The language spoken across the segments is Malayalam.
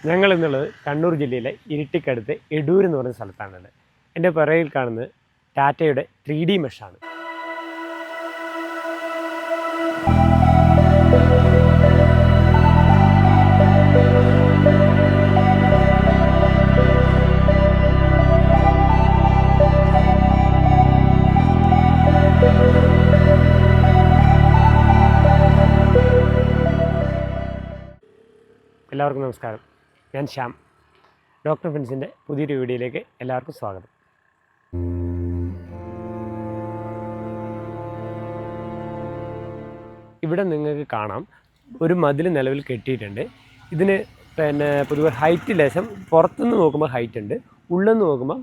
ഞങ്ങൾ എന്നുള്ളത് കണ്ണൂർ ജില്ലയിലെ ഇരിട്ടിക്കടുത്ത് എടൂർ എന്ന് പറയുന്ന സ്ഥലത്താണുള്ളത്. എൻ്റെ പിറകിൽ കാണുന്നത് ടാറ്റയുടെ 3D മെഷാണ്. എല്ലാവർക്കും നമസ്കാരം. ഞാൻ ശ്യാം. ഡോക്ടർ ഫെൻസിൻ്റെ പുതിയൊരു വീഡിയോയിലേക്ക് എല്ലാവർക്കും സ്വാഗതം. ഇവിടെ നിങ്ങൾക്ക് കാണാം ഒരു മതിൽ നിലവിൽ കെട്ടിയിട്ടുണ്ട്. ഇതിന് പൊതുവെ ഹൈറ്റ് ലേശം പുറത്തുനിന്ന് നോക്കുമ്പോൾ ഹൈറ്റ് ഉണ്ട്, ഉള്ളിൽ നിന്ന് നോക്കുമ്പോൾ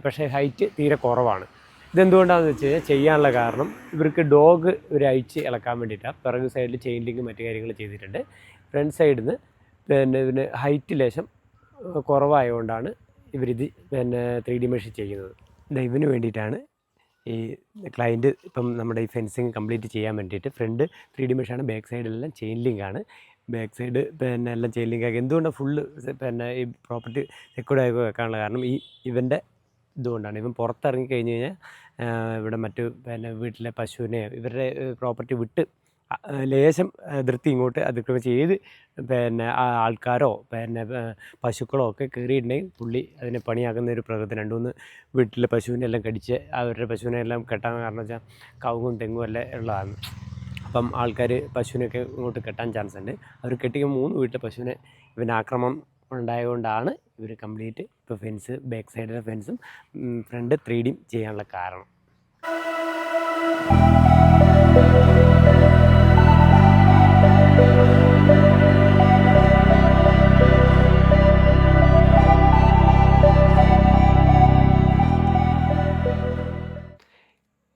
പക്ഷേ ഹൈറ്റ് തീരെ കുറവാണ്. ഇതെന്തുകൊണ്ടാണെന്ന് വെച്ച് കഴിഞ്ഞാൽ ചെയ്യാനുള്ള കാരണം ഇവർക്ക് ഡോഗ് ഒരു അഴിച്ച് ഇളക്കാൻ വേണ്ടിയിട്ടാണ്. പിറകു സൈഡിൽ ചെയിൻ ലിങ്ക് മറ്റു കാര്യങ്ങൾ ചെയ്തിട്ടുണ്ട്. ഫ്രണ്ട് സൈഡിൽ നിന്ന് ഇതിന് ഹൈറ്റ് ലേശം കുറവായതുകൊണ്ടാണ് ഇവരിത് 3D മെഷീൻ ചെയ്യുന്നത്. ഇതിന് വേണ്ടിയിട്ടാണ് ഈ ക്ലയൻറ്റ് ഇപ്പം നമ്മുടെ ഈ ഫെൻസിങ് കംപ്ലീറ്റ് ചെയ്യാൻ വേണ്ടിയിട്ട് ഫ്രണ്ട് 3D മെഷീനാണ്, ബാക്ക് സൈഡിലെല്ലാം ചെയിൻ ലിങ്കാണ്. ബാക്ക് സൈഡ് എല്ലാം ചെയിൻ ലിങ്കാക്കി. എന്തുകൊണ്ടാണ് ഫുള്ള് ഈ പ്രോപ്പർട്ടി സെക്യൂർഡ് ആയി വെക്കാനുള്ള കാരണം ഇവൻ്റെ ഇതുകൊണ്ടാണ്. ഇവൻ പുറത്തിറങ്ങി കഴിഞ്ഞ് കഴിഞ്ഞാൽ ഇവിടെ മറ്റു വീട്ടിലെ പശുവിനെ ഇവരുടെ പ്രോപ്പർട്ടി വിട്ട് ലേശം അതിർത്തി ഇങ്ങോട്ട് അതിക്രമിച്ച് ഏത് ആൾക്കാരോ പശുക്കളോ ഒക്കെ കയറിയിട്ടുണ്ടെങ്കിൽ പുള്ളി അതിനെ പണിയാക്കുന്ന ഒരു പ്രകൃതി. 2-3 വീട്ടിലെ പശുവിനെ എല്ലാം കടിച്ച് അവരുടെ പശുവിനെ എല്ലാം കെട്ടാൻ കാരണം വെച്ചാൽ കവുങ്ങും തെങ്ങും എല്ലാം ഉള്ളതാണ്. അപ്പം ആൾക്കാർ പശുവിനൊക്കെ ഇങ്ങോട്ട് കെട്ടാൻ ചാൻസ് ഉണ്ട്. അവർ കെട്ടിക്കുമ്പോൾ 3 വീട്ടിലെ പശുവിനെ ഇവന് ആക്രമണം ഉണ്ടായതുകൊണ്ടാണ് ഇവർ കംപ്ലീറ്റ് ഇപ്പോൾ ഫെൻസ്, ബാക്ക് സൈഡിലെ ഫെൻസും ഫ്രണ്ട് 3D ചെയ്യാനുള്ള കാരണം.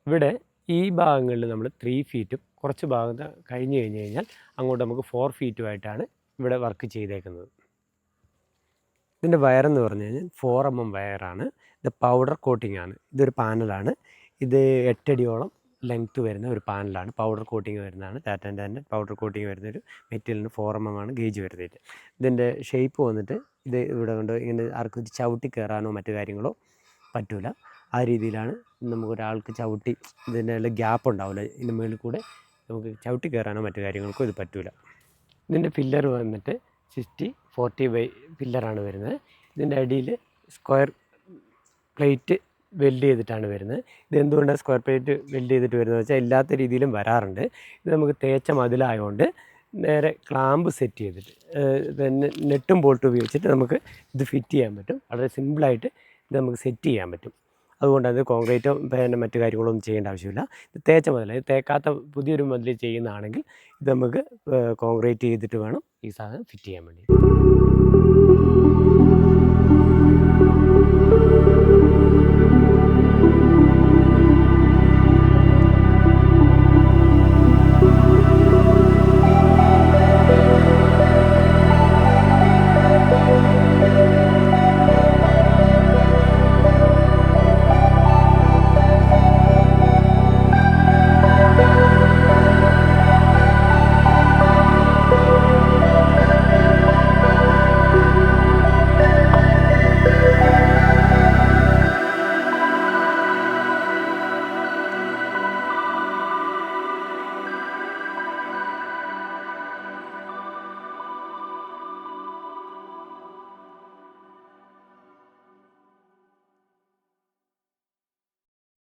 ഇവിടെ ഈ ഭാഗങ്ങളിൽ നമ്മൾ 3 ഫീറ്റും കുറച്ച് ഭാഗം കഴിഞ്ഞ് കഴിഞ്ഞാൽ അങ്ങോട്ട് നമുക്ക് 4 ഫീറ്റുമായിട്ടാണ് ഇവിടെ വർക്ക് ചെയ്തേക്കുന്നത്. ഇതിൻ്റെ വയറെന്ന് പറഞ്ഞു കഴിഞ്ഞാൽ 4mm വയറാണ്. ഇത് പൗഡർ കോട്ടിംഗ് ആണ്. ഇതൊരു പാനലാണ്. ഇത് 8 അടിയോളം ലെങ്ത്ത് വരുന്ന ഒരു പാനലാണ്. പൗഡർ കോട്ടിങ് വരുന്നതാണ്. ടാറ്റൻ്റെ തന്നെ പൗഡർ കോട്ടിങ് വരുന്നൊരു മെറ്റീരിയലിന് 4mm ആണ് ഗേജ് വരുന്നത്. ഇതിൻ്റെ ഷേപ്പ് വന്നിട്ട് ഇത് ഇവിടെ കൊണ്ട് ഇങ്ങനെ ആർക്കും ചവിട്ടി കയറാനോ മറ്റു കാര്യങ്ങളോ പറ്റില്ല. ആ രീതിയിലാണ് നമുക്കൊരാൾക്ക് ചവിട്ടി ഇതിൻ്റെ ഗ്യാപ്പ് ഉണ്ടാവില്ല. ഇതിൻ്റെ മുകളിൽ കൂടെ നമുക്ക് ചവിട്ടി കയറാനോ മറ്റു കാര്യങ്ങൾക്കോ ഇത് പറ്റില്ല. ഇതിൻ്റെ പില്ലർ വന്നിട്ട് 60-40 പില്ലറാണ് വരുന്നത്. ഇതിൻ്റെ അടിയിൽ സ്ക്വയർ പ്ലേറ്റ് വെൽഡ് ചെയ്തിട്ടാണ് വരുന്നത്. ഇതെന്തുകൊണ്ടാണ് സ്ക്വയർ പ്ലേറ്റ് വെൽഡ് ചെയ്തിട്ട് വരുന്നത് വെച്ചാൽ എല്ലാത്ത രീതിയിലും വരാറുണ്ട്. ഇത് നമുക്ക് തേച്ച മതിലായതുകൊണ്ട് നേരെ ക്ലാമ്പ് സെറ്റ് ചെയ്തിട്ട് നെട്ടും ബോൾട്ടും ഉപയോഗിച്ചിട്ട് നമുക്ക് ഇത് ഫിറ്റ് ചെയ്യാൻ പറ്റും. വളരെ സിമ്പിളായിട്ട് ഇത് നമുക്ക് സെറ്റ് ചെയ്യാൻ പറ്റും. അതുകൊണ്ട് അത് കോൺക്രീറ്റോ മറ്റു കാര്യങ്ങളൊന്നും ചെയ്യേണ്ട ആവശ്യമില്ല. ഇത് തേച്ച മതിൽ, ഇത് തേക്കാത്ത പുതിയൊരു മതിൽ ചെയ്യുന്നതാണെങ്കിൽ ഇത് നമുക്ക് കോൺക്രീറ്റ് ചെയ്തിട്ട് വേണം ഈ സാധനം ഫിറ്റ് ചെയ്യാൻ വേണ്ടി.